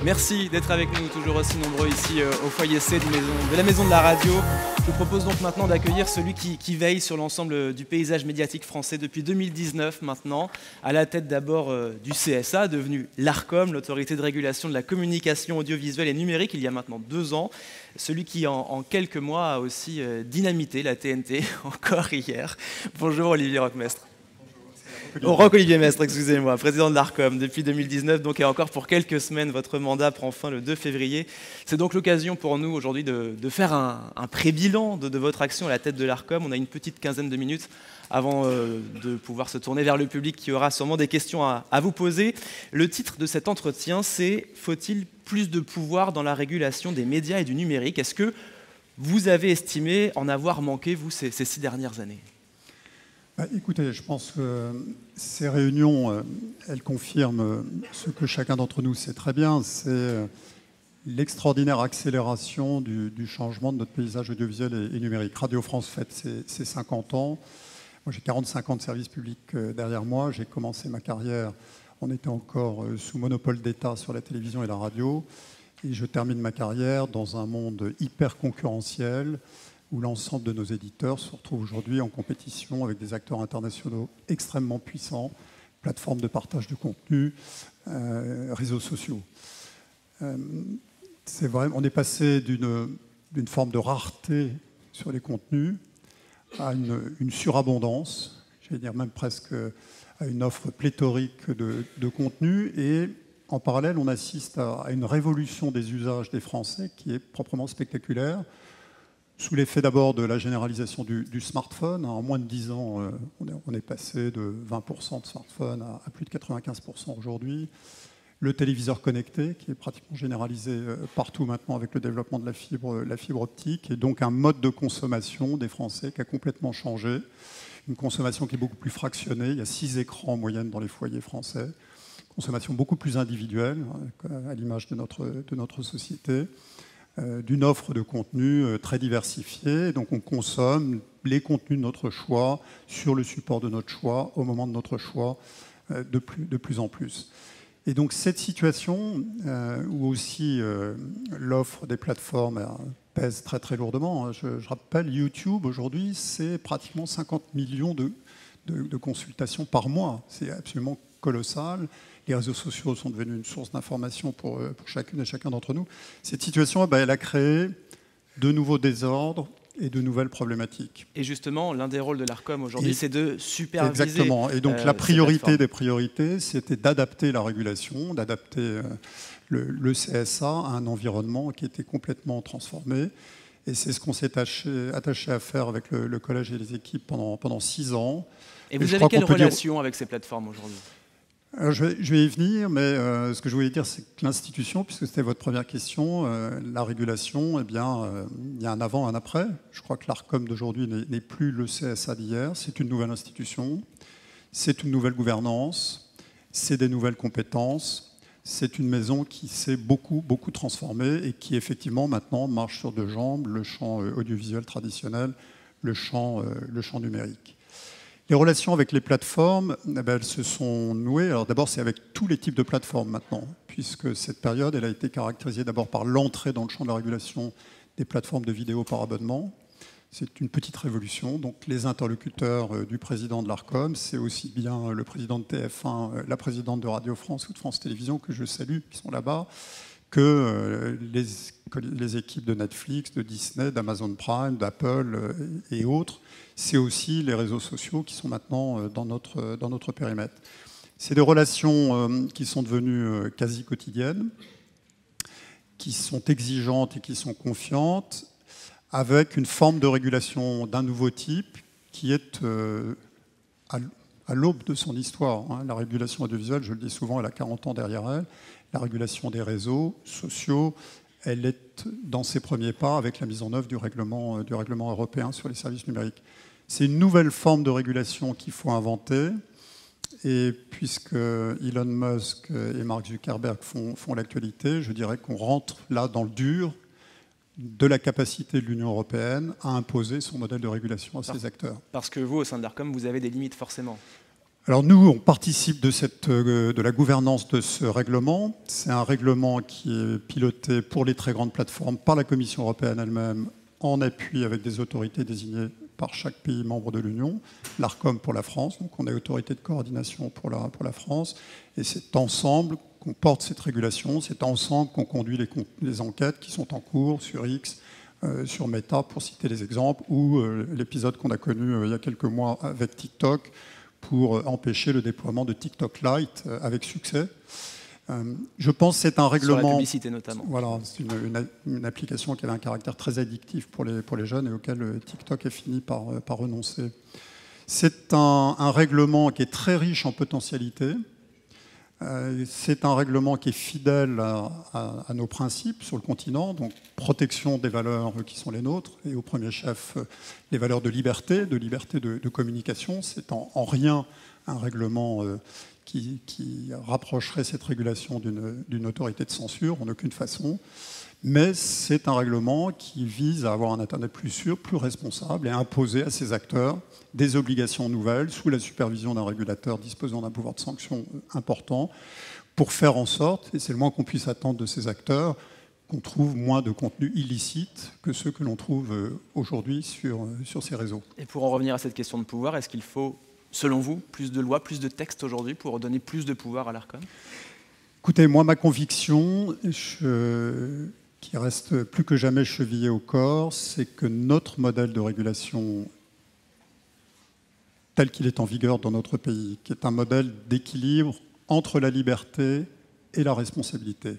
Merci d'être avec nous, toujours aussi nombreux ici au foyer C de la Maison de la Radio. Je vous propose donc maintenant d'accueillir celui qui veille sur l'ensemble du paysage médiatique français depuis 2019 maintenant, à la tête d'abord du CSA, devenu l'ARCOM, l'autorité de régulation de la communication audiovisuelle et numérique, il y a maintenant 2 ans. Celui qui, en quelques mois, a aussi dynamité la TNT, encore hier. Bonjour Olivier Roquemestre. Roch-Olivier Mestre, excusez-moi, président de l'ARCOM depuis 2019, donc et encore pour quelques semaines, votre mandat prend fin le 2 février. C'est donc l'occasion pour nous aujourd'hui de faire un pré-bilan de votre action à la tête de l'ARCOM. On a une petite quinzaine de minutes avant de pouvoir se tourner vers le public qui aura sûrement des questions à vous poser. Le titre de cet entretien, c'est « Faut-il plus de pouvoir dans la régulation des médias et du numérique ?» Est-ce que vous avez estimé en avoir manqué, vous, ces 6 dernières années ? Écoutez, je pense que ces réunions, elles confirment ce que chacun d'entre nous sait très bien, c'est l'extraordinaire accélération du changement de notre paysage audiovisuel et numérique. Radio France fête ses 50 ans. Moi, j'ai 45 ans de service public derrière moi. J'ai commencé ma carrière, on était encore sous monopole d'État sur la télévision et la radio. Et je termine ma carrière dans un monde hyper concurrentiel, où l'ensemble de nos éditeurs se retrouvent aujourd'hui en compétition avec des acteurs internationaux extrêmement puissants, plateformes de partage de contenu, réseaux sociaux. C'est vrai, on est passé d'une forme de rareté sur les contenus à une surabondance, j'allais dire même presque à une offre pléthorique de contenus, et en parallèle, on assiste à une révolution des usages des Français qui est proprement spectaculaire, sous l'effet d'abord de la généralisation du smartphone. En moins de 10 ans, on est passé de 20% de smartphones à plus de 95% aujourd'hui. Le téléviseur connecté, qui est pratiquement généralisé partout maintenant avec le développement de la fibre optique, et donc un mode de consommation des Français qui a complètement changé. Une consommation qui est beaucoup plus fractionnée. Il y a 6 écrans en moyenne dans les foyers français. Consommation beaucoup plus individuelle, à l'image de notre société. D'une offre de contenu très diversifiée. Donc on consomme les contenus de notre choix sur le support de notre choix, au moment de notre choix, de plus en plus. Et donc cette situation, où aussi l'offre des plateformes pèse très très lourdement. Je rappelle, YouTube aujourd'hui, c'est pratiquement 50 millions de consultations par mois. C'est absolument colossal. Les réseaux sociaux sont devenus une source d'information pour chacune et chacun d'entre nous. Cette situation, elle a créé de nouveaux désordres et de nouvelles problématiques. Et justement, l'un des rôles de l'ARCOM aujourd'hui, c'est de superviser. Exactement. Et donc la priorité des priorités, c'était d'adapter la régulation, d'adapter le CSA à un environnement qui était complètement transformé. Et c'est ce qu'on s'est attaché à faire avec le collège et les équipes pendant 6 ans. Et vous avez quelle relation avec ces plateformes aujourd'hui ? Je vais y venir, mais ce que je voulais dire, c'est que l'institution, puisque c'était votre première question, la régulation, eh bien, il y a un avant, un après. Je crois que l'ARCOM d'aujourd'hui n'est plus le CSA d'hier. C'est une nouvelle institution, c'est une nouvelle gouvernance, c'est des nouvelles compétences. C'est une maison qui s'est beaucoup transformée et qui, effectivement, maintenant marche sur 2 jambes, le champ audiovisuel traditionnel, le champ numérique. Les relations avec les plateformes, elles se sont nouées. Alors d'abord, c'est avec tous les types de plateformes maintenant, puisque cette période, elle a été caractérisée d'abord par l'entrée dans le champ de la régulation des plateformes de vidéo par abonnement. C'est une petite révolution. Donc les interlocuteurs du président de l'ARCOM, c'est aussi bien le président de TF1, la présidente de Radio France ou de France Télévisions, que je salue, qui sont là-bas, que les équipes de Netflix, de Disney, d'Amazon Prime, d'Apple et autres. C'est aussi les réseaux sociaux qui sont maintenant dans notre périmètre. C'est des relations qui sont devenues quasi quotidiennes, qui sont exigeantes et qui sont confiantes, avec une forme de régulation d'un nouveau type qui est à l'aube de son histoire. La régulation audiovisuelle, je le dis souvent, elle a 40 ans derrière elle. La régulation des réseaux sociaux, elle est dans ses premiers pas avec la mise en œuvre du règlement européen sur les services numériques. C'est une nouvelle forme de régulation qu'il faut inventer. Et puisque Elon Musk et Mark Zuckerberg font l'actualité, je dirais qu'on rentre là dans le dur de la capacité de l'Union européenne à imposer son modèle de régulation à ses acteurs. Parce que vous, au sein de l'ARCOM, vous avez des limites forcément. Alors nous, on participe de la gouvernance de ce règlement. C'est un règlement qui est piloté pour les très grandes plateformes par la Commission européenne elle-même, en appui avec des autorités désignées par chaque pays membre de l'Union, l'ARCOM pour la France, donc on a autorité de coordination pour la France, et c'est ensemble qu'on porte cette régulation, c'est ensemble qu'on conduit les enquêtes qui sont en cours sur X, sur Meta, pour citer les exemples, ou l'épisode qu'on a connu il y a quelques mois avec TikTok, pour empêcher le déploiement de TikTok Lite avec succès. Je pense que c'est un règlement... Sur la publicité notamment. Voilà, c'est une application qui avait un caractère très addictif pour les jeunes et auquel TikTok a fini par renoncer. C'est un règlement qui est très riche en potentialités. C'est un règlement qui est fidèle à nos principes sur le continent, donc protection des valeurs qui sont les nôtres, et au premier chef, les valeurs de liberté de communication. C'est en rien un règlement qui rapprocherait cette régulation d'une autorité de censure, en aucune façon. Mais c'est un règlement qui vise à avoir un Internet plus sûr, plus responsable, et à imposer à ces acteurs des obligations nouvelles sous la supervision d'un régulateur disposant d'un pouvoir de sanction important, pour faire en sorte, et c'est le moins qu'on puisse attendre de ces acteurs, qu'on trouve moins de contenus illicites que ceux que l'on trouve aujourd'hui sur ces réseaux. Et pour en revenir à cette question de pouvoir, est-ce qu'il faut, selon vous, plus de lois, plus de textes aujourd'hui pour donner plus de pouvoir à l'ARCOM ? Écoutez, moi, ma conviction, qui reste plus que jamais chevillée au corps, c'est que notre modèle de régulation tel qu'il est en vigueur dans notre pays, qui est un modèle d'équilibre entre la liberté et la responsabilité.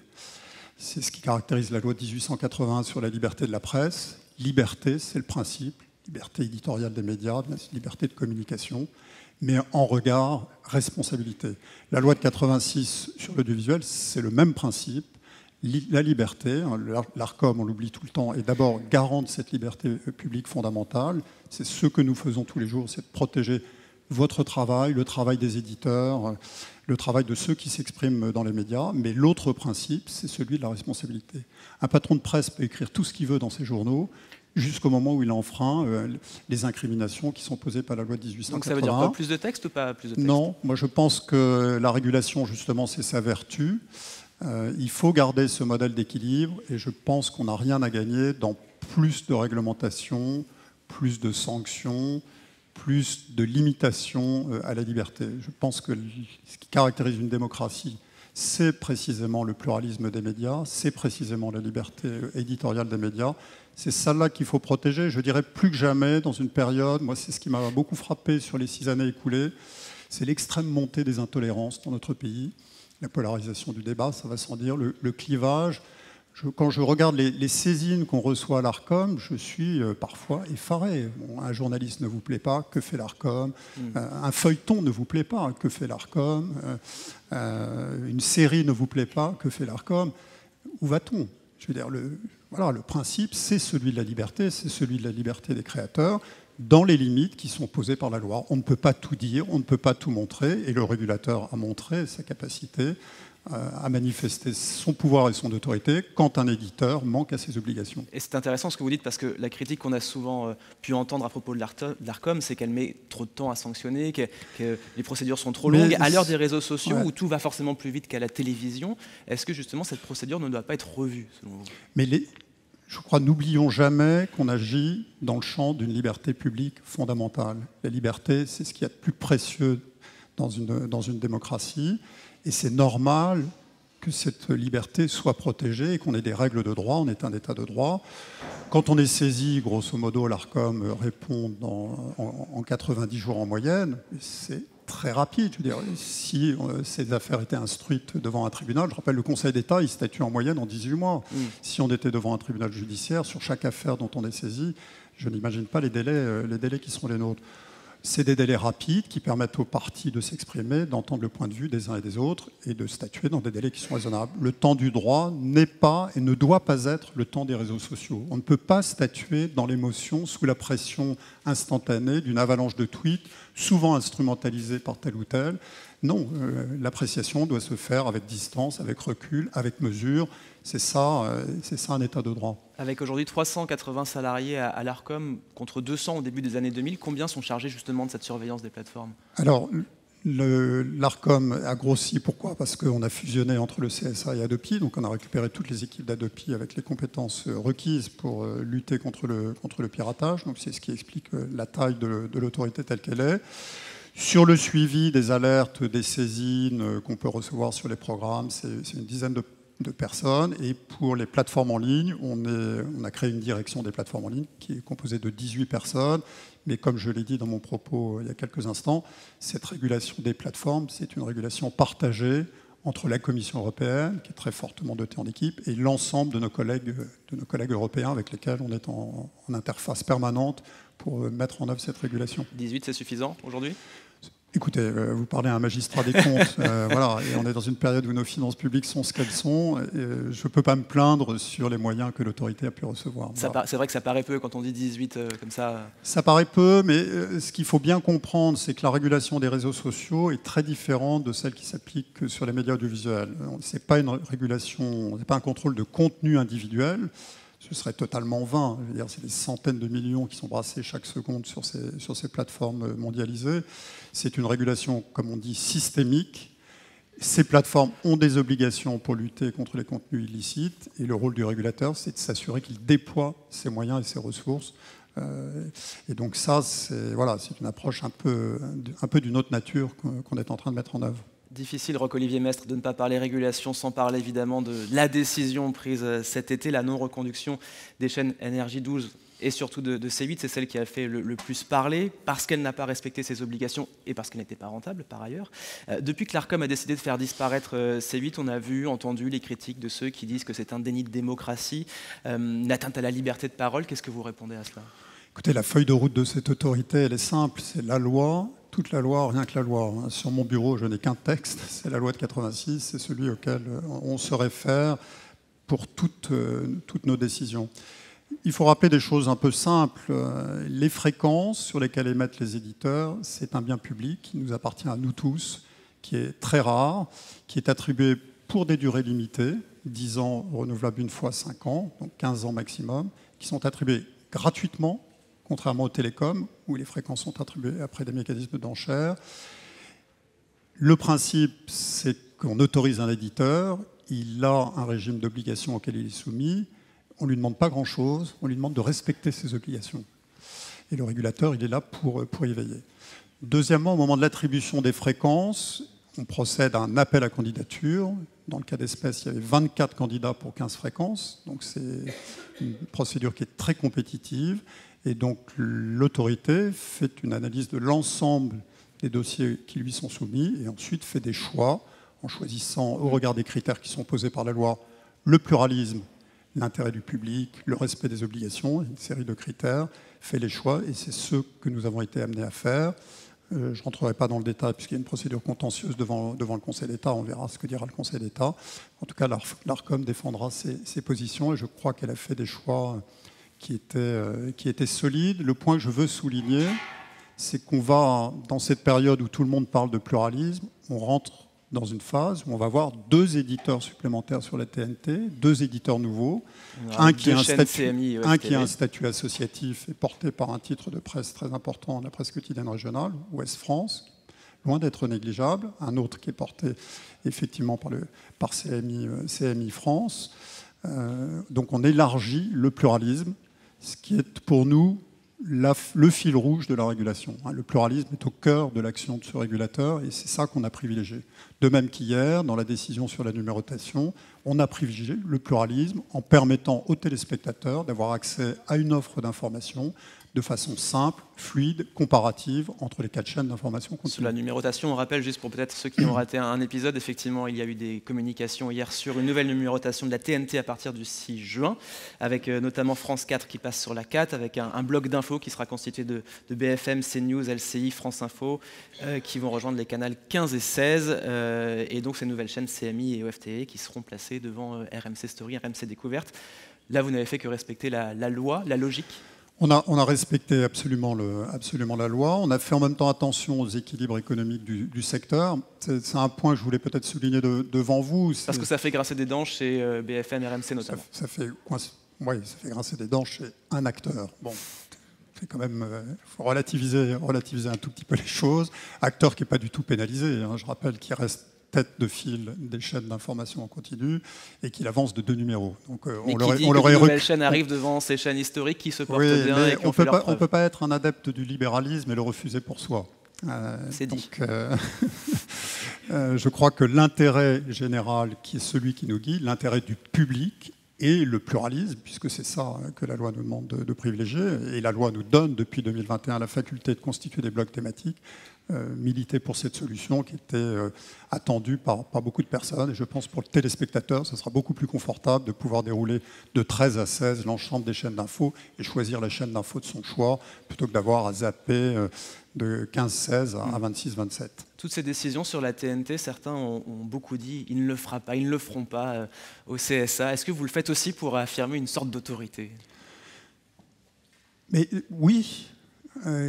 C'est ce qui caractérise la loi de 1881 sur la liberté de la presse. Liberté, c'est le principe, liberté éditoriale des médias, liberté de communication, mais en regard, responsabilité. La loi de 86 sur l'audiovisuel, c'est le même principe. La liberté, l'ARCOM, on l'oublie tout le temps, est d'abord garant de cette liberté publique fondamentale. C'est ce que nous faisons tous les jours, c'est de protéger votre travail, le travail des éditeurs, le travail de ceux qui s'expriment dans les médias. Mais l'autre principe, c'est celui de la responsabilité. Un patron de presse peut écrire tout ce qu'il veut dans ses journaux, jusqu'au moment où il enfreint les incriminations qui sont posées par la loi de 1881. Donc ça veut dire quoi, plus de textes ou pas plus de textes ? Non, moi je pense que la régulation, justement, c'est sa vertu. Il faut garder ce modèle d'équilibre et je pense qu'on n'a rien à gagner dans plus de réglementation, plus de sanctions, plus de limitations à la liberté. Je pense que ce qui caractérise une démocratie, c'est précisément le pluralisme des médias, c'est précisément la liberté éditoriale des médias. C'est celle-là qu'il faut protéger. Je dirais plus que jamais dans une période, moi c'est ce qui m'a beaucoup frappé sur les 6 années écoulées, c'est l'extrême montée des intolérances dans notre pays. La polarisation du débat, ça va sans dire, le clivage. Quand je regarde les saisines qu'on reçoit à l'ARCOM, je suis parfois effaré. Bon, un journaliste ne vous plaît pas, que fait l'ARCOM ? Un feuilleton ne vous plaît pas, que fait l'ARCOM ? Une série ne vous plaît pas, que fait l'ARCOM ? Où va-t-on ? Je veux dire, le principe, c'est celui de la liberté, c'est celui de la liberté des créateurs, dans les limites qui sont posées par la loi. On ne peut pas tout dire, on ne peut pas tout montrer, et le régulateur a montré sa capacité à manifester son pouvoir et son autorité quand un éditeur manque à ses obligations. Et c'est intéressant ce que vous dites, parce que la critique qu'on a souvent pu entendre à propos de l'ARCOM, c'est qu'elle met trop de temps à sanctionner, que les procédures sont trop longues. À l'heure des réseaux sociaux, où tout va forcément plus vite qu'à la télévision, est-ce que justement cette procédure ne doit pas être revue, selon vous ? Mais je crois, n'oublions jamais qu'on agit dans le champ d'une liberté publique fondamentale. La liberté, c'est ce qu'il y a de plus précieux dans une démocratie. Et c'est normal que cette liberté soit protégée et qu'on ait des règles de droit. On est un État de droit. Quand on est saisi, grosso modo, l'ARCOM répond en 90 jours en moyenne. C'est très rapide. Je veux dire, si ces affaires étaient instruites devant un tribunal, je rappelle, le Conseil d'État, il statue en moyenne en 18 mois. Si on était devant un tribunal judiciaire, sur chaque affaire dont on est saisi, je n'imagine pas les délais qui seront les nôtres. C'est des délais rapides qui permettent aux parties de s'exprimer, d'entendre le point de vue des uns et des autres et de statuer dans des délais qui sont raisonnables. Le temps du droit n'est pas et ne doit pas être le temps des réseaux sociaux. On ne peut pas statuer dans l'émotion sous la pression instantanée d'une avalanche de tweets, souvent instrumentalisés par tel ou tel. Non, l'appréciation doit se faire avec distance, avec recul, avec mesure. C'est ça un État de droit. Avec aujourd'hui 380 salariés à l'ARCOM contre 200 au début des années 2000, combien sont chargés justement de cette surveillance des plateformes ? Alors, L'Arcom a grossi, pourquoi? Parce qu'on a fusionné entre le CSA et Adopi, donc on a récupéré toutes les équipes d'Adopi avec les compétences requises pour lutter contre le piratage, donc c'est ce qui explique la taille de l'autorité telle qu'elle est. Sur le suivi des alertes, des saisines qu'on peut recevoir sur les programmes, c'est une dizaine de personnes, et pour les plateformes en ligne, on a créé une direction des plateformes en ligne qui est composée de 18 personnes. Mais comme je l'ai dit dans mon propos il y a quelques instants, cette régulation des plateformes, c'est une régulation partagée entre la Commission européenne, qui est très fortement dotée en équipe, et l'ensemble de nos collègues européens avec lesquels on est en interface permanente pour mettre en œuvre cette régulation. 18, c'est suffisant aujourd'hui ? Écoutez, vous parlez à un magistrat des comptes, voilà, et on est dans une période où nos finances publiques sont ce qu'elles sont, et je ne peux pas me plaindre sur les moyens que l'autorité a pu recevoir. Voilà. C'est vrai que ça paraît peu quand on dit 18 comme ça. Ça paraît peu, mais ce qu'il faut bien comprendre, c'est que la régulation des réseaux sociaux est très différente de celle qui s'applique sur les médias audiovisuels. Ce n'est pas une régulation, ce n'est pas un contrôle de contenu individuel. Ce serait totalement vain. Je veux dire, c'est des centaines de millions qui sont brassés chaque seconde sur ces plateformes mondialisées. C'est une régulation, comme on dit, systémique. Ces plateformes ont des obligations pour lutter contre les contenus illicites, et le rôle du régulateur, c'est de s'assurer qu'il déploie ses moyens et ses ressources. Et donc ça, c'est une approche un peu d'une autre nature qu'on est en train de mettre en œuvre. Difficile, Roch-Olivier Mestre, de ne pas parler régulation sans parler évidemment de la décision prise cet été, la non-reconduction des chaînes NRJ12 et surtout de C8. C'est celle qui a fait le plus parler parce qu'elle n'a pas respecté ses obligations et parce qu'elle n'était pas rentable par ailleurs. Depuis que l'Arcom a décidé de faire disparaître C8, on a entendu les critiques de ceux qui disent que c'est un déni de démocratie, une atteinte à la liberté de parole. Qu'est-ce que vous répondez à cela ? Écoutez, la feuille de route de cette autorité, elle est simple, c'est la loi, toute la loi, rien que la loi. Sur mon bureau, je n'ai qu'un texte, c'est la loi de 86, c'est celui auquel on se réfère pour toutes nos décisions. Il faut rappeler des choses un peu simples. Les fréquences sur lesquelles émettent les éditeurs, c'est un bien public qui nous appartient à nous tous, qui est très rare, qui est attribué pour des durées limitées, 10 ans renouvelables une fois, 5 ans, donc 15 ans maximum, qui sont attribués gratuitement, contrairement aux télécoms, où les fréquences sont attribuées après des mécanismes d'enchères. Le principe, c'est qu'on autorise un éditeur, il a un régime d'obligations auquel il est soumis, on ne lui demande pas grand-chose, on lui demande de respecter ses obligations. Et le régulateur, il est là pour y veiller. Deuxièmement, au moment de l'attribution des fréquences, on procède à un appel à candidature. Dans le cas d'espèce, il y avait 24 candidats pour 15 fréquences, donc c'est une procédure qui est très compétitive. Et donc l'autorité fait une analyse de l'ensemble des dossiers qui lui sont soumis et ensuite fait des choix en choisissant, au regard des critères qui sont posés par la loi, le pluralisme, l'intérêt du public, le respect des obligations, une série de critères, fait les choix et c'est ce que nous avons été amenés à faire. Je ne rentrerai pas dans le détail puisqu'il y a une procédure contentieuse devant le Conseil d'État, on verra ce que dira le Conseil d'État. En tout cas, l'Arcom défendra ses positions et je crois qu'elle a fait des choix qui était solide. Le point que je veux souligner, c'est qu'on va, dans cette période où tout le monde parle de pluralisme, on rentre dans une phase où on va avoir 2 éditeurs supplémentaires sur la TNT, 2 éditeurs nouveaux, un qui a un statut associatif et porté par un titre de presse très important, la presse quotidienne régionale, Ouest France, loin d'être négligeable, un autre qui est porté effectivement par CMI France. Donc on élargit le pluralisme, ce qui est pour nous le fil rouge de la régulation. Le pluralisme est au cœur de l'action de ce régulateur et c'est ça qu'on a privilégié. De même qu'hier, dans la décision sur la numérotation, on a privilégié le pluralisme en permettant aux téléspectateurs d'avoir accès à une offre d'information de façon simple, fluide, comparative entre les 4 chaînes d'information continue. Sur la numérotation, on rappelle juste pour peut-être ceux qui ont raté un épisode, effectivement, il y a eu des communications hier sur une nouvelle numérotation de la TNT à partir du 6 juin, avec notamment France 4 qui passe sur la 4, avec un bloc d'infos qui sera constitué de BFM, CNews, LCI, France Info, qui vont rejoindre les canaux 15 et 16, et donc ces nouvelles chaînes CMI et OFTE qui seront placées devant RMC Story, RMC Découverte. Là, vous n'avez fait que respecter la loi, la logique. On a respecté absolument la loi. On a fait en même temps attention aux équilibres économiques du secteur. C'est un point que je voulais peut-être souligner devant vous. Parce que ça fait grincer des dents chez BFM, RMC notamment. Ça fait grincer des dents chez un acteur. Bon, C'est quand même, faut relativiser un tout petit peu les choses. Acteur qui n'est pas du tout pénalisé, hein, je rappelle qu'il reste tête de fil des chaînes d'information en continu et qu'il avance de 2 numéros. Donc on l'aurait de nouvelles chaînes arrivent devant ces chaînes historiques qui se portent bien et qui ont fait leurs preuves. On ne peut pas être un adepte du libéralisme et le refuser pour soi. C'est dit. Je crois que l'intérêt général, qui est celui qui nous guide, l'intérêt du public et le pluralisme, puisque c'est ça que la loi nous demande de privilégier, et la loi nous donne depuis 2021 la faculté de constituer des blocs thématiques, militer pour cette solution qui était attendue par beaucoup de personnes. Et je pense pour le téléspectateur, ce sera beaucoup plus confortable de pouvoir dérouler de 13 à 16 l'ensemble des chaînes d'infos et choisir la chaîne d'infos de son choix, plutôt que d'avoir à zapper de 15-16 à 26-27. Toutes ces décisions sur la TNT, certains ont beaucoup dit ils ne le feront pas, ils ne le feront pas au CSA. Est-ce que vous le faites aussi pour affirmer une sorte d'autorité ? Mais oui.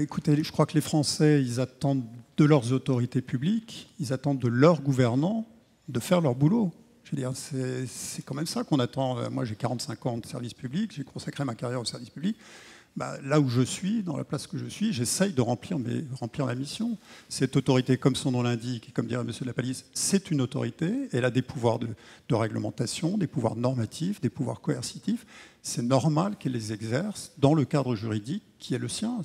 Écoutez, je crois que les Français, ils attendent de leurs autorités publiques, ils attendent de leurs gouvernants de faire leur boulot. Je veux dire, c'est quand même ça qu'on attend. Moi, j'ai 45 ans de service public, j'ai consacré ma carrière au service public. Là où je suis, dans la place que je suis, j'essaye de remplir la mission. Cette autorité, comme son nom l'indique, et comme dirait M. Lapalisse, c'est une autorité. Elle a des pouvoirs de réglementation, des pouvoirs normatifs, des pouvoirs coercitifs. C'est normal qu'elle les exerce dans le cadre juridique qui est le sien.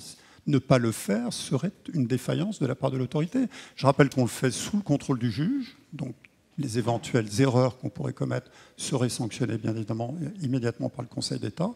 Ne pas le faire serait une défaillance de la part de l'autorité. Je rappelle qu'on le fait sous le contrôle du juge, donc les éventuelles erreurs qu'on pourrait commettre seraient sanctionnées bien évidemment immédiatement par le Conseil d'État,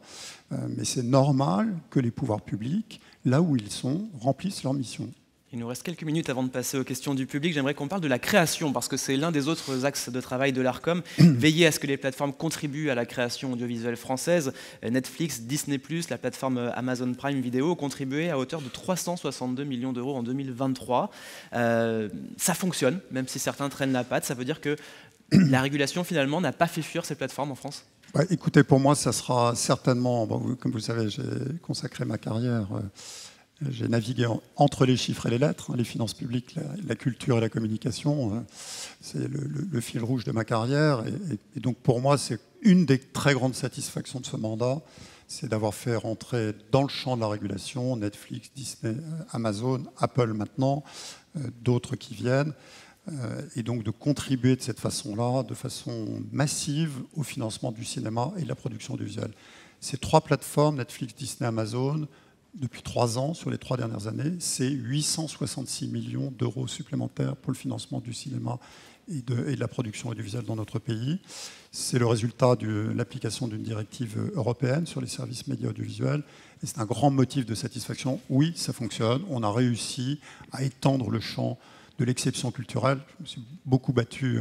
mais c'est normal que les pouvoirs publics, là où ils sont, remplissent leur mission. Il nous reste quelques minutes avant de passer aux questions du public. J'aimerais qu'on parle de la création, parce que c'est l'un des autres axes de travail de l'ARCOM. Veiller à ce que les plateformes contribuent à la création audiovisuelle française. Netflix, Disney+, la plateforme Amazon Prime Video ont contribué à hauteur de 362 millions d'euros en 2023. Ça fonctionne, même si certains traînent la patte. Ça veut dire que la régulation, finalement, n'a pas fait fuir ces plateformes en France ? Écoutez, pour moi, ça sera certainement... comme vous le savez, j'ai consacré ma carrière... J'ai navigué entre les chiffres et les lettres, les finances publiques, la culture et la communication. C'est le fil rouge de ma carrière. Et donc pour moi, c'est une des très grandes satisfactions de ce mandat, c'est d'avoir fait rentrer dans le champ de la régulation Netflix, Disney, Amazon, Apple maintenant, d'autres qui viennent, et donc de contribuer de cette façon-là, de façon massive, au financement du cinéma et de la production audiovisuelle. Ces 3 plateformes, Netflix, Disney, Amazon, depuis 3 ans, sur les 3 dernières années, c'est 866 millions d'euros supplémentaires pour le financement du cinéma et de la production audiovisuelle dans notre pays. C'est le résultat de l'application d'une directive européenne sur les services médias audiovisuels. Et c'est un grand motif de satisfaction. Oui, ça fonctionne. On a réussi à étendre le champ de l'exception culturelle. Je me suis beaucoup battu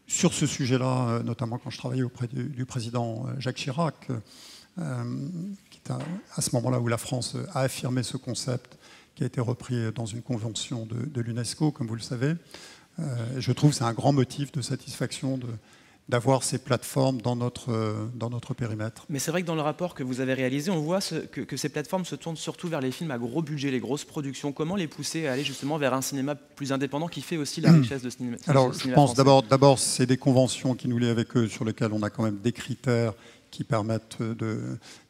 sur ce sujet-là, notamment quand je travaillais auprès du président Jacques Chirac, à ce moment-là où la France a affirmé ce concept qui a été repris dans une convention de l'UNESCO, comme vous le savez. Je trouve que c'est un grand motif de satisfaction d'avoir ces plateformes dans notre périmètre. Mais c'est vrai que dans le rapport que vous avez réalisé, on voit que ces plateformes se tournent surtout vers les films à gros budget, les grosses productions. Comment les pousser à aller justement vers un cinéma plus indépendant qui fait aussi la richesse de ce cinéma? Alors, je pense d'abord, c'est des conventions qui nous lient avec eux, sur lesquelles on a quand même des critères qui permettent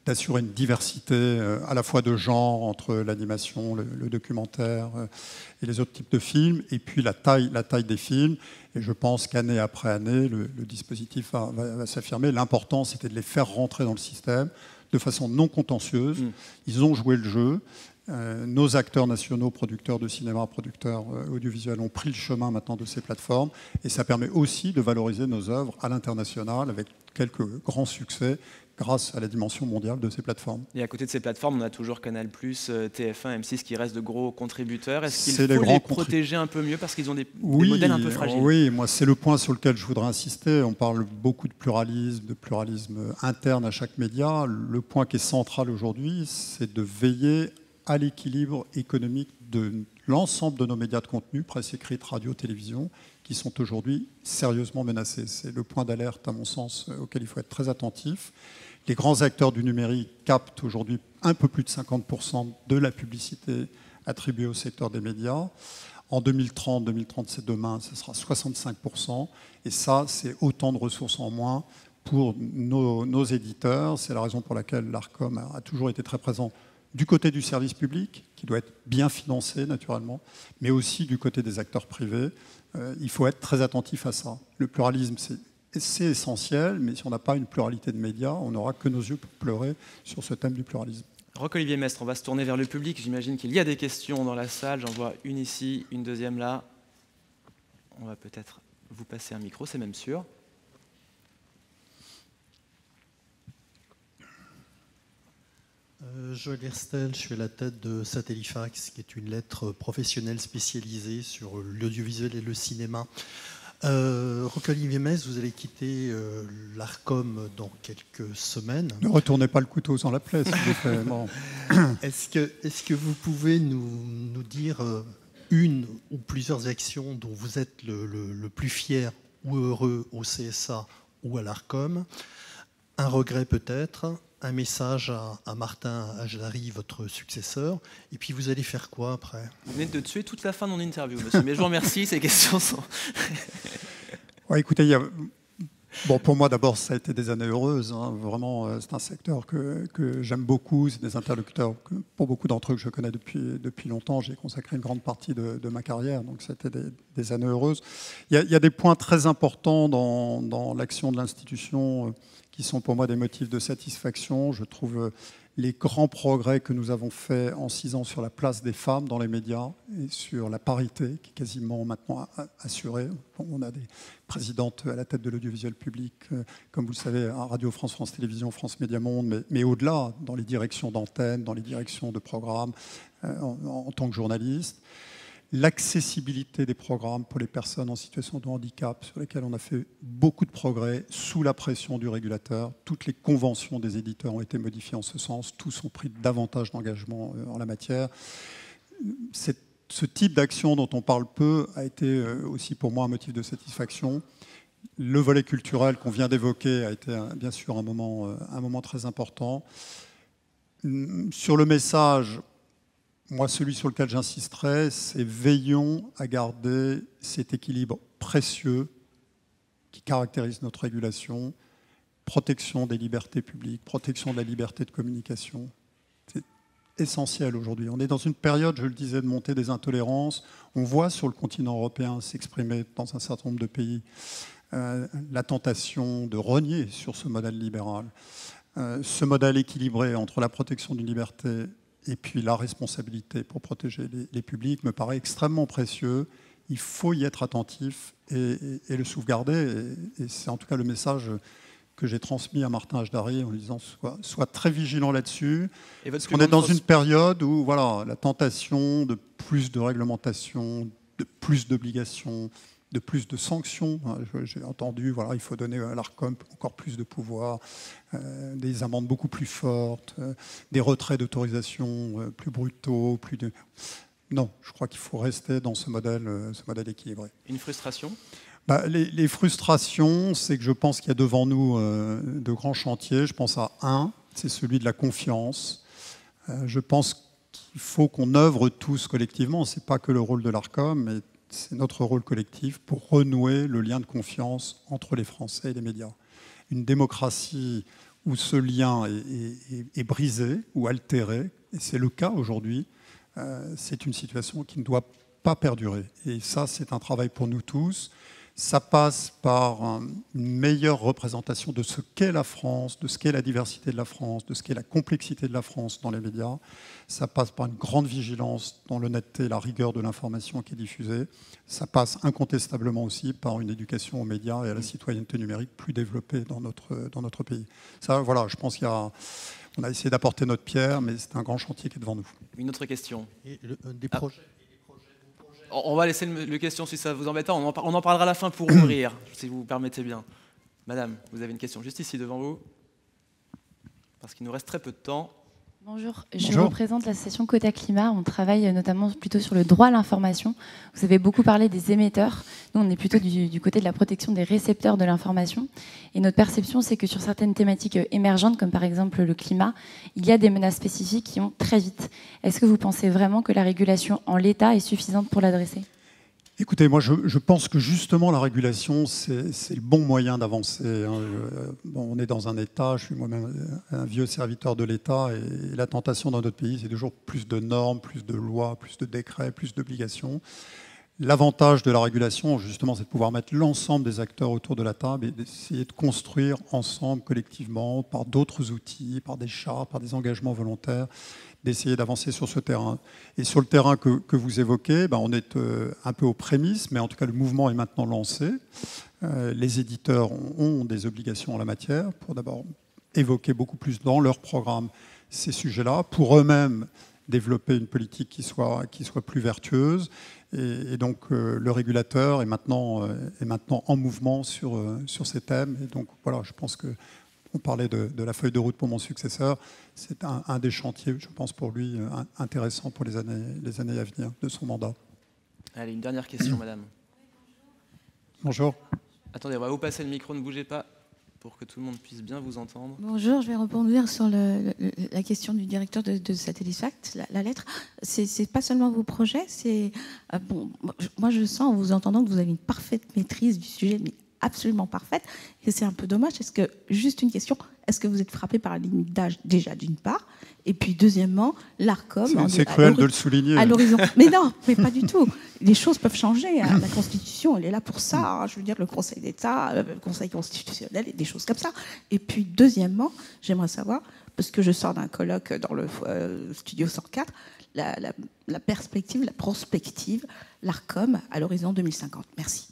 d'assurer une diversité à la fois de genre entre l'animation, le documentaire et les autres types de films, et puis la taille des films. Et je pense qu'année après année, le dispositif va s'affirmer. L'important, c'était de les faire rentrer dans le système de façon non contentieuse. Ils ont joué le jeu. Nos acteurs nationaux, producteurs de cinéma, producteurs audiovisuels, ont pris le chemin maintenant de ces plateformes. Et ça permet aussi de valoriser nos œuvres à l'international avec quelques grands succès grâce à la dimension mondiale de ces plateformes. Et à côté de ces plateformes, on a toujours Canal+, TF1, M6 qui restent de gros contributeurs. Est-ce qu'il faut les protéger un peu mieux parce qu'ils ont des modèles un peu fragiles? Oui, moi c'est le point sur lequel je voudrais insister. On parle beaucoup de pluralisme interne à chaque média. Le point qui est central aujourd'hui, c'est de veiller à l'équilibre économique de l'ensemble de nos médias de contenu, presse écrite, radio, télévision, qui sont aujourd'hui sérieusement menacés. C'est le point d'alerte, à mon sens, auquel il faut être très attentif. Les grands acteurs du numérique captent aujourd'hui un peu plus de 50% de la publicité attribuée au secteur des médias. En 2030 c'est demain, ce sera 65%. Et ça, c'est autant de ressources en moins pour nos éditeurs. C'est la raison pour laquelle l'ARCOM a toujours été très présent du côté du service public, qui doit être bien financé naturellement, mais aussi du côté des acteurs privés. Il faut être très attentif à ça. Le pluralisme, c'est essentiel, mais si on n'a pas une pluralité de médias, on n'aura que nos yeux pour pleurer sur ce thème du pluralisme. Roch-Olivier Mestre, on va se tourner vers le public. J'imagine qu'il y a des questions dans la salle. J'en vois une ici, une deuxième là. On va peut-être vous passer un micro, c'est même sûr. Joël Herstel, je suis à la tête de Satellifax, qui est une lettre professionnelle spécialisée sur l'audiovisuel et le cinéma. Roch-Olivier Mestre, vous allez quitter l'ARCOM dans quelques semaines. Ne retournez pas le couteau sans la plaie, s'il vous plaît. Bon. Est-ce que vous pouvez nous dire une ou plusieurs actions dont vous êtes le plus fier ou heureux au CSA ou à l'ARCOM? Un regret peut-être, un message à Martin Ajdari, votre successeur, et puis vous allez faire quoi après? Vous venez de tuer toute la fin de mon interview, monsieur, mais je vous remercie, ces questions sont... Ouais, écoutez, bon, pour moi d'abord, ça a été des années heureuses, hein. Vraiment, c'est un secteur que j'aime beaucoup, c'est des interlocuteurs que, pour beaucoup d'entre eux que je connais depuis longtemps, j'ai consacré une grande partie de ma carrière, donc c'était des années heureuses. Il y a des points très importants dans l'action de l'institution qui sont pour moi des motifs de satisfaction. Je trouve les grands progrès que nous avons faits en 6 ans sur la place des femmes dans les médias et sur la parité qui est quasiment maintenant assurée. On a des présidentes à la tête de l'audiovisuel public, comme vous le savez, à Radio France, France Télévisions, France Média Monde, mais au-delà, dans les directions d'antennes, dans les directions de programmes, en tant que journaliste. L'accessibilité des programmes pour les personnes en situation de handicap, sur lesquelles on a fait beaucoup de progrès sous la pression du régulateur. Toutes les conventions des éditeurs ont été modifiées en ce sens. Tous ont pris davantage d'engagement en la matière. Ce type d'action dont on parle peu a été aussi pour moi un motif de satisfaction. Le volet culturel qu'on vient d'évoquer a été bien sûr un moment très important. Sur le message, moi, celui sur lequel j'insisterai, c'est veillons à garder cet équilibre précieux qui caractérise notre régulation, protection des libertés publiques, protection de la liberté de communication. C'est essentiel aujourd'hui. On est dans une période, je le disais, de montée des intolérances. On voit sur le continent européen s'exprimer dans un certain nombre de pays la tentation de renier sur ce modèle libéral. Ce modèle équilibré entre la protection d'une liberté et puis la responsabilité pour protéger les publics me paraît extrêmement précieux. Il faut y être attentif et le sauvegarder. Et c'est en tout cas le message que j'ai transmis à Martin Ajdari en lui disant sois très vigilant là-dessus. On est dans une période où voilà, la tentation de plus de réglementation, de plus d'obligations, de plus de sanctions. J'ai entendu, voilà, il faut donner à l'ARCOM encore plus de pouvoir, des amendes beaucoup plus fortes, des retraits d'autorisation plus brutaux, Non, je crois qu'il faut rester dans ce modèle équilibré. Une frustration ? Les frustrations, c'est que je pense qu'il y a devant nous de grands chantiers. Je pense à un, c'est celui de la confiance. Je pense qu'il faut qu'on œuvre tous collectivement. Ce n'est pas que le rôle de l'ARCOM, mais c'est notre rôle collectif pour renouer le lien de confiance entre les Français et les médias. Une démocratie où ce lien est brisé ou altéré, et c'est le cas aujourd'hui, c'est une situation qui ne doit pas perdurer. Et ça, c'est un travail pour nous tous. Ça passe par une meilleure représentation de ce qu'est la France, de ce qu'est la diversité de la France, de ce qu'est la complexité de la France dans les médias. Ça passe par une grande vigilance dans l'honnêteté et la rigueur de l'information qui est diffusée. Ça passe incontestablement aussi par une éducation aux médias et à la citoyenneté numérique plus développée dans notre pays. Ça, voilà, je pense on a essayé d'apporter notre pierre, mais c'est un grand chantier qui est devant nous. Une autre question. Des projets. On va laisser le question si ça vous embête pas. On en parlera à la fin pour ouvrir, si vous permettez bien. Madame, vous avez une question juste ici devant vous, parce qu'il nous reste très peu de temps. Bonjour, je représente l'association Quota Climat. On travaille notamment plutôt sur le droit à l'information. Vous avez beaucoup parlé des émetteurs. Nous, on est plutôt du côté de la protection des récepteurs de l'information. Et notre perception, c'est que sur certaines thématiques émergentes, comme par exemple le climat, il y a des menaces spécifiques qui vont très vite. Est-ce que vous pensez vraiment que la régulation en l'état est suffisante pour l'adresser ? Écoutez, moi je pense que justement la régulation, c'est le bon moyen d'avancer. Bon, on est dans un État, je suis moi-même un vieux serviteur de l'État, et la tentation dans notre pays, c'est toujours plus de normes, plus de lois, plus de décrets, plus d'obligations. L'avantage de la régulation, justement, c'est de pouvoir mettre l'ensemble des acteurs autour de la table et d'essayer de construire ensemble, collectivement, par d'autres outils, par des chartes, par des engagements volontaires, d'essayer d'avancer sur ce terrain. Et sur le terrain que vous évoquez, on est un peu aux prémices, mais en tout cas, le mouvement est maintenant lancé. Les éditeurs ont des obligations en la matière pour d'abord évoquer beaucoup plus dans leur programme ces sujets-là, pour eux-mêmes développer une politique qui soit plus vertueuse. Et donc, le régulateur est maintenant en mouvement sur ces thèmes. Et donc, voilà, je pense que on parlait de la feuille de route pour mon successeur. C'est un des chantiers, je pense, pour lui, intéressant pour les années à venir de son mandat. Allez, une dernière question, madame. Bonjour. Attendez, on va vous passer le micro, ne bougez pas, pour que tout le monde puisse bien vous entendre. Bonjour, je vais rebondir sur la question du directeur de Satellifact, la lettre. C'est pas seulement vos projets, c'est... moi, je sens, en vous entendant, que vous avez une parfaite maîtrise du sujet, mais absolument parfaite, et c'est un peu dommage. Juste une question, est-ce que vous êtes frappé par la limite d'âge, déjà, d'une part, et puis deuxièmement, l'ARCOM... C'est cruel de le souligner. À l'horizon. Mais non, mais pas du tout. Les choses peuvent changer. Hein. La Constitution, elle est là pour ça. Hein. Je veux dire, le Conseil d'État, le Conseil constitutionnel, et des choses comme ça. Et puis deuxièmement, j'aimerais savoir, parce que je sors d'un colloque dans le studio 104, la perspective, la prospective, l'ARCOM à l'horizon 2050. Merci.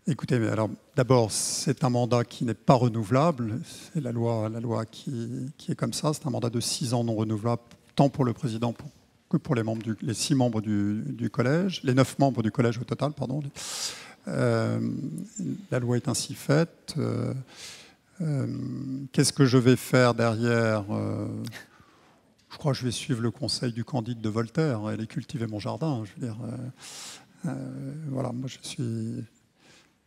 Écoutez, alors d'abord, c'est un mandat qui n'est pas renouvelable. C'est la loi qui est comme ça. C'est un mandat de 6 ans non renouvelable, tant pour le président que pour les 6 membres du collège, les 9 membres du collège au total, pardon. La loi est ainsi faite. Qu'est-ce que je vais faire derrière ? Je crois que je vais suivre le conseil du Candide de Voltaire, aller cultiver mon jardin. Je veux dire, voilà, moi je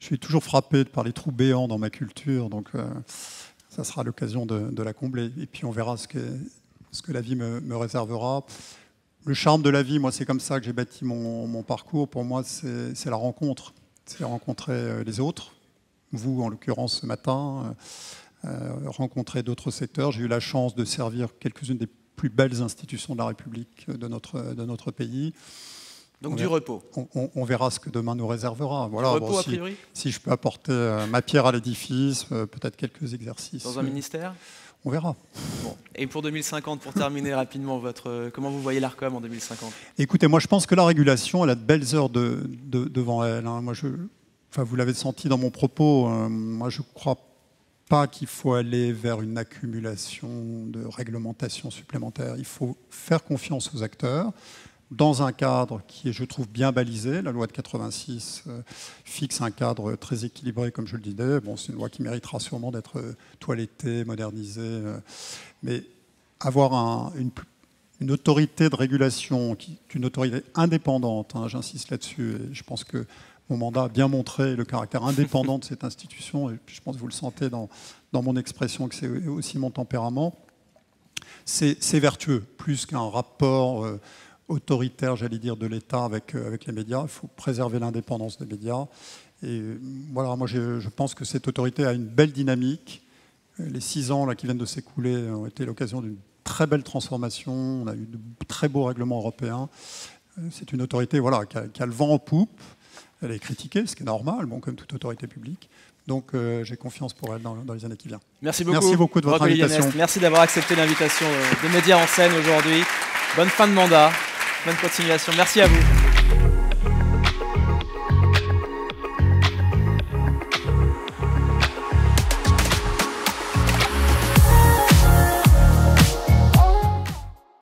suis toujours frappé par les trous béants dans ma culture, donc ça sera l'occasion de la combler. Et puis on verra ce que la vie me réservera. Le charme de la vie, moi, c'est comme ça que j'ai bâti mon parcours. Pour moi, c'est la rencontre. C'est rencontrer les autres. Vous, en l'occurrence, ce matin, rencontrer d'autres secteurs. J'ai eu la chance de servir quelques-unes des plus belles institutions de la République de notre pays. Donc du repos. On verra ce que demain nous réservera. Voilà, du repos, a priori. Si je peux apporter ma pierre à l'édifice, peut-être quelques exercices. Dans un ministère ? On verra. Bon. Et pour 2050, pour terminer rapidement, comment vous voyez l'ARCOM en 2050 ? Écoutez, moi je pense que la régulation, elle a de belles heures devant elle. Hein. Moi, vous l'avez senti dans mon propos, moi je ne crois pas qu'il faut aller vers une accumulation de réglementations supplémentaires. Il faut faire confiance aux acteurs, dans un cadre qui est, je trouve, bien balisé. La loi de 86 fixe un cadre très équilibré, comme je le disais. Bon, c'est une loi qui méritera sûrement d'être toilettée, modernisée. Mais avoir une autorité de régulation, une autorité indépendante, hein, j'insiste là-dessus, et je pense que mon mandat a bien montré le caractère indépendant de cette institution, et je pense que vous le sentez dans mon expression, que c'est aussi mon tempérament. C'est vertueux, plus qu'un rapport... autoritaire, j'allais dire, de l'État avec les médias. Il faut préserver l'indépendance des médias. Et voilà, moi, je pense que cette autorité a une belle dynamique. Les 6 ans là, qui viennent de s'écouler ont été l'occasion d'une très belle transformation. On a eu de très beaux règlements européens. C'est une autorité voilà, qui a le vent en poupe. Elle est critiquée, ce qui est normal, bon, comme toute autorité publique. Donc, j'ai confiance pour elle dans les années qui viennent. Merci beaucoup. Merci beaucoup de votre invitation. Merci d'avoir accepté l'invitation de Médias en scène aujourd'hui. Bonne fin de mandat. Bonne continuation. Merci à vous.